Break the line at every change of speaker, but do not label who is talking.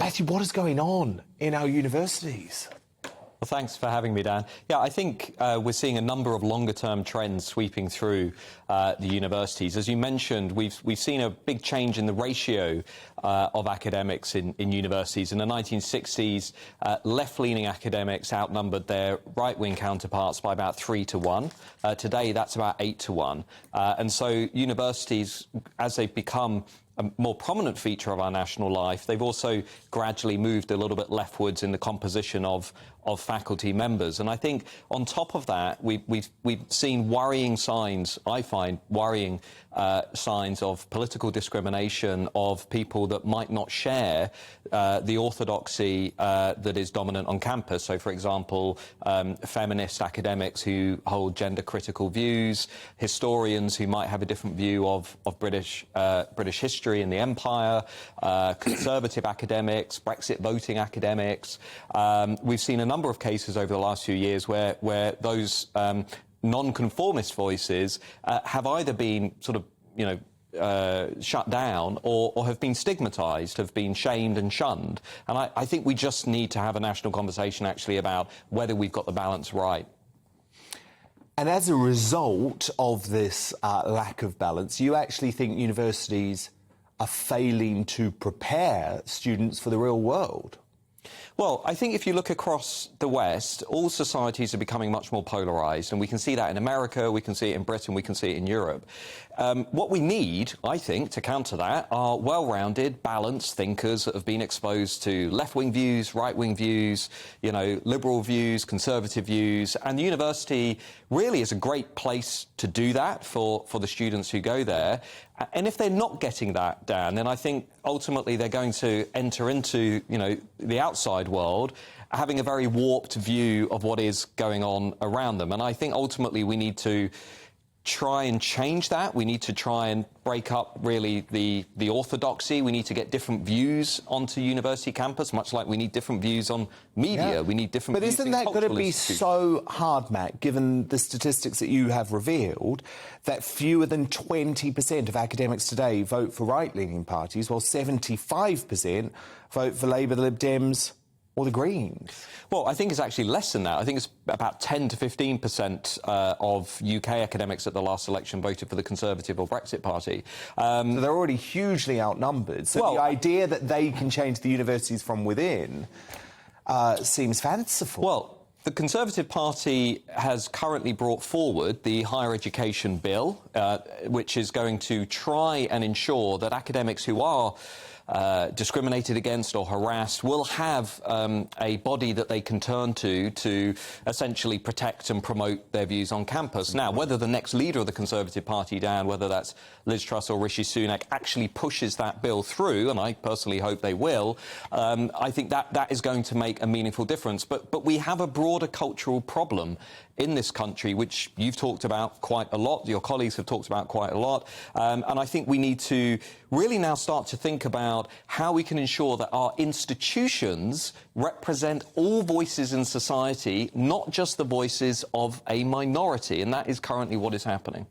Matthew, what is going on in our universities?
Well, thanks for having me, Dan. Yeah, I think we're seeing a number of longer-term trends sweeping through the universities. As you mentioned, we've seen a big change in the ratio of academics in universities. In the 1960s, left-leaning academics outnumbered their right-wing counterparts by about 3 to 1. Today, that's about 8 to 1. And so universities, as they've become a more prominent feature of our national life, they've also gradually moved a little bit leftwards in the composition of faculty members. And I think on top of that, we've seen worrying signs, I find worrying signs of political discrimination, of people that might not share the orthodoxy that is dominant on campus. So, for example, feminist academics who hold gender-critical views, historians who might have a different view of British history and the empire, conservative academics, Brexit voting academics. We've seen a number of cases over the last few years where those non-conformist voices have either been sort of shut down or have been stigmatised, have been shamed and shunned. And I think we just need to have a national conversation actually about whether we've got the balance right.
And as a result of this lack of balance, you actually think universities are failing to prepare students for the real world?
Well, I think if you look across the West, all societies are becoming much more polarised, and we can see that in America, we can see it in Britain, we can see it in Europe. What we need, I think, to counter that are well-rounded, balanced thinkers that have been exposed to left-wing views, right-wing views, liberal views, conservative views, and the university really is a great place to do that for the students who go there. And if they're not getting that, Dan, then I think ultimately they're going to enter into, the outside world having a very warped view of what is going on around them. And I think ultimately we need to try and change that. We need to try and break up really the orthodoxy. We need to get different views onto university campus, much like we need different views on media. Yeah. We need different views.
But isn't that going to be so hard, Matt, given the statistics that you have revealed, that fewer than 20% of academics today vote for right-leaning parties, while 75% vote for Labour, the Lib Dems, or the Greens?
Well, I think it's actually less than that. I think it's about 10 to 15% of UK academics at the last election voted for the Conservative or Brexit Party.
So they're already hugely outnumbered. So the idea that they can change the universities from within seems fanciful.
Well, the Conservative Party has currently brought forward the Higher Education Bill, which is going to try and ensure that academics who are discriminated against or harassed will have a body that they can turn to essentially protect and promote their views on campus. Now, whether the next leader of the Conservative Party, Dan, whether that's Liz Truss or Rishi Sunak, actually pushes that bill through, and I personally hope they will, I think that is going to make a meaningful difference. But we have a broader cultural problem in this country, which you've talked about quite a lot, your colleagues have talked about quite a lot, and I think we need to really now start to think about how we can ensure that our institutions represent all voices in society, not just the voices of a minority, and that is currently what is happening.